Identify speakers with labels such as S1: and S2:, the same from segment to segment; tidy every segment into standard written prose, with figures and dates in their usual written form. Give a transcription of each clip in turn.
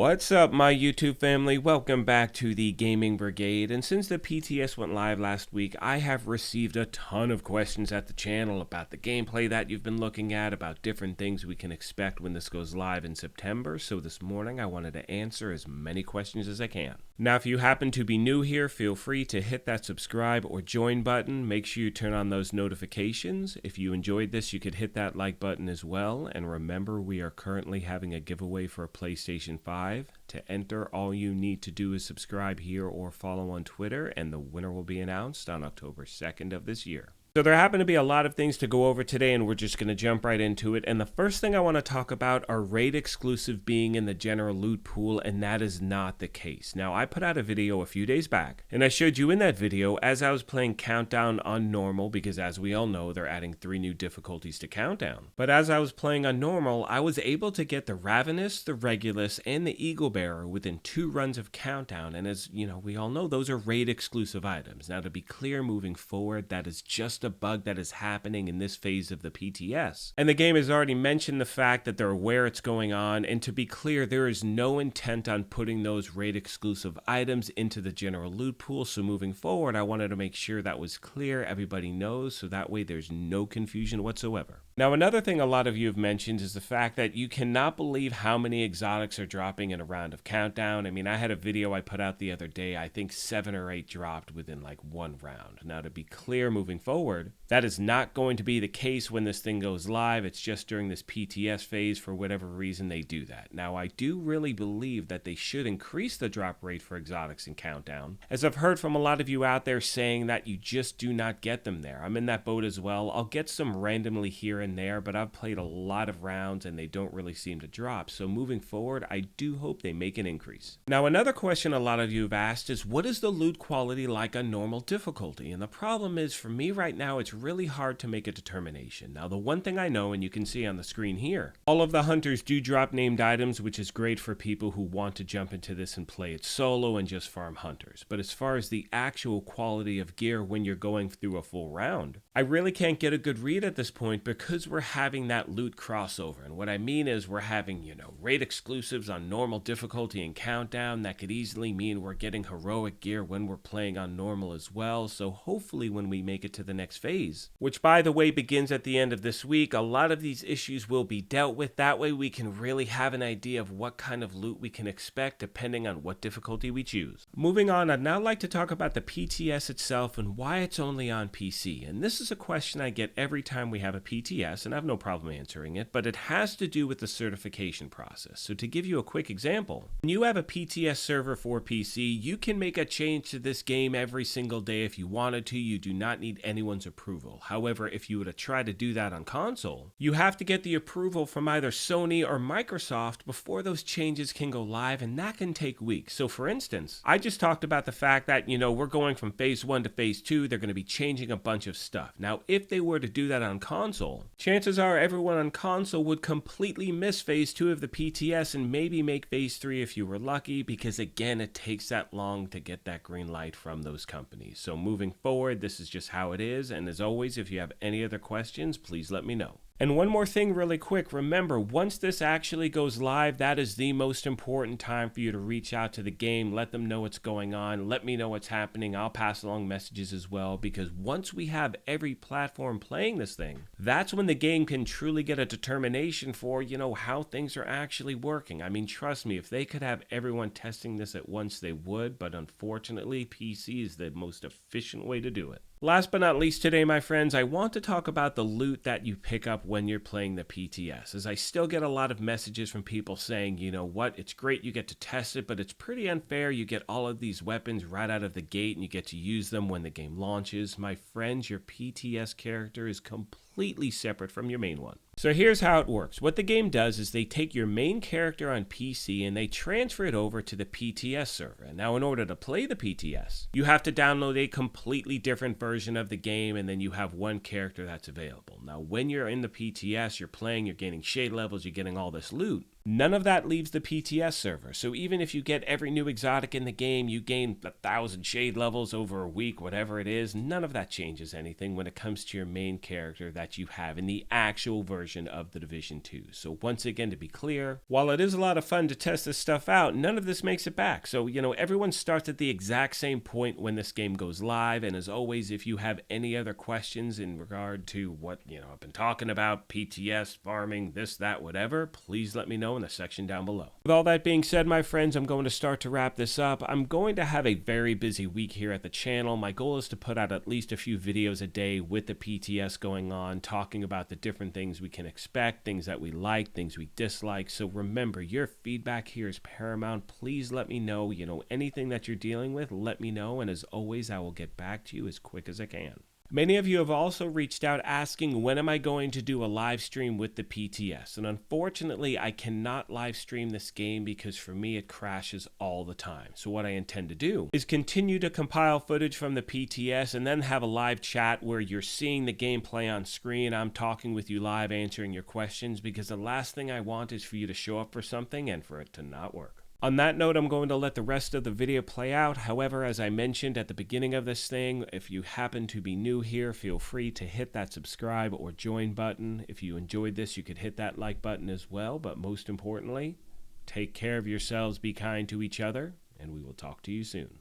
S1: What's up, my YouTube family? Welcome back to the Gaming Brigade. And since the PTS went live last week, I have received a ton of questions at the channel about the gameplay that you've been looking at, about different things we can expect when this goes live in September. So this morning, I wanted to answer as many questions as I can. Now, if you happen to be new here, feel free to hit that subscribe or join button. Make sure you turn on those notifications. If you enjoyed this, you could hit that like button as well. And remember, we are currently having a giveaway for a PlayStation 5. To enter, all you need to do is subscribe here or follow on Twitter, and the winner will be announced on October 2nd of this year. So there happen to be a lot of things to go over today, and we're just going to jump right into it. And the first thing I want to talk about are raid exclusive being in the general loot pool, and that is not the case. Now, I put out a video a few days back, and I showed you in that video as I was playing Countdown on normal, because as we all know, they're adding 3 new difficulties to Countdown. But as I was playing on normal, I was able to get the Ravenous, the Regulus, and the Eagle Bearer within 2 runs of Countdown, and as you know, we all know those are raid exclusive items. Now, to be clear, moving forward, that is just a bug that is happening in this phase of the PTS. And the game has already mentioned the fact that they're aware it's going on, and to be clear, there is no intent on putting those raid exclusive items into the general loot pool. So moving forward, I wanted to make sure that was clear, everybody knows, so that way there's no confusion whatsoever. Now, another thing a lot of you have mentioned is the fact that you cannot believe how many exotics are dropping in a round of Countdown. I mean, I had a video I put out the other day, I think 7 or 8 dropped within like 1 round. Now, to be clear, moving forward, that is not going to be the case when this thing goes live. It's just during this PTS phase, for whatever reason they do that. Now, I do really believe that they should increase the drop rate for exotics in Countdown, as I've heard from a lot of you out there saying that you just do not get them there. I'm in that boat as well. I'll get some randomly here and there, but I've played a lot of rounds and they don't really seem to drop. So moving forward, I do hope they make an increase. Now, another question a lot of you have asked is, what is the loot quality like on normal difficulty? And the problem is, for me right now, it's really hard to make a determination. Now, the one thing I know, and you can see on the screen here, all of the hunters do drop named items, which is great for people who want to jump into this and play it solo and just farm hunters. But as far as the actual quality of gear when you're going through a full round, I really can't get a good read at this point because we're having that loot crossover. And what I mean is we're having, raid exclusives on normal difficulty and Countdown. That could easily mean we're getting heroic gear when we're playing on normal as well. So hopefully when we make it to the next phase, which by the way begins at the end of this week, a lot of these issues will be dealt with. That way we can really have an idea of what kind of loot we can expect depending on what difficulty we choose. Moving on, I'd now like to talk about the PTS itself and why it's only on PC. And this is a question I get every time we have a PTS, and I have no problem answering it, but it has to do with the certification process. So to give you a quick example, when you have a PTS server for PC, you can make a change to this game every single day if you wanted to. You do not need anyone's approval. However, if you were to try to do that on console, you have to get the approval from either Sony or Microsoft before those changes can go live, and that can take weeks. So for instance, I just talked about the fact that, we're going from phase 1 to phase 2. They're going to be changing a bunch of stuff. Now, if they were to do that on console, chances are everyone on console would completely miss phase 2 of the PTS and maybe make phase 3 if you were lucky, because again, it takes that long to get that green light from those companies. So moving forward, this is just how it is. And as always, if you have any other questions, please let me know. And one more thing really quick, remember, once this actually goes live, that is the most important time for you to reach out to the game, let them know what's going on, let me know what's happening. I'll pass along messages as well, because once we have every platform playing this thing, that's when the game can truly get a determination for, how things are actually working. I mean, trust me, if they could have everyone testing this at once, they would, but unfortunately, PC is the most efficient way to do it. Last but not least today, my friends, I want to talk about the loot that you pick up when you're playing the PTS, as I still get a lot of messages from people saying, it's great you get to test it, but it's pretty unfair. You get all of these weapons right out of the gate and you get to use them when the game launches. My friends, your PTS character is completely separate from your main one. So here's how it works. What the game does is they take your main character on PC and they transfer it over to the PTS server. Now, in order to play the PTS, you have to download a completely different version of the game, and then you have one character that's available. Now, when you're in the PTS, you're playing, you're gaining shade levels, you're getting all this loot. None of that leaves the PTS server. So even if you get every new exotic in the game, you gain 1,000 shade levels over a week, whatever it is, none of that changes anything when it comes to your main character that you have in the actual version of the Division 2. So once again, to be clear, while it is a lot of fun to test this stuff out, none of this makes it back. So, everyone starts at the exact same point when this game goes live. And as always, if you have any other questions in regard to what, I've been talking about, PTS, farming, this, that, whatever, please let me know in the section down below. With all that being said, my friends, I'm going to start to wrap this up. I'm going to have a very busy week here at the channel. My goal is to put out at least a few videos a day with the PTS going on, talking about the different things we can expect, things that we like, things we dislike. So remember, your feedback here is paramount. Please let me know, anything that you're dealing with, let me know. And as always, I will get back to you as quick as I can. Many of you have also reached out asking, when am I going to do a live stream with the PTS? And unfortunately, I cannot live stream this game because for me, it crashes all the time. So what I intend to do is continue to compile footage from the PTS and then have a live chat where you're seeing the gameplay on screen. I'm talking with you live, answering your questions, because the last thing I want is for you to show up for something and for it to not work. On that note, I'm going to let the rest of the video play out. However, as I mentioned at the beginning of this thing, if you happen to be new here, feel free to hit that subscribe or join button. If you enjoyed this, you could hit that like button as well. But most importantly, take care of yourselves, be kind to each other, and we will talk to you soon.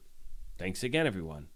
S1: Thanks again, everyone.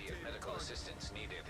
S2: Immediate medical assistance needed.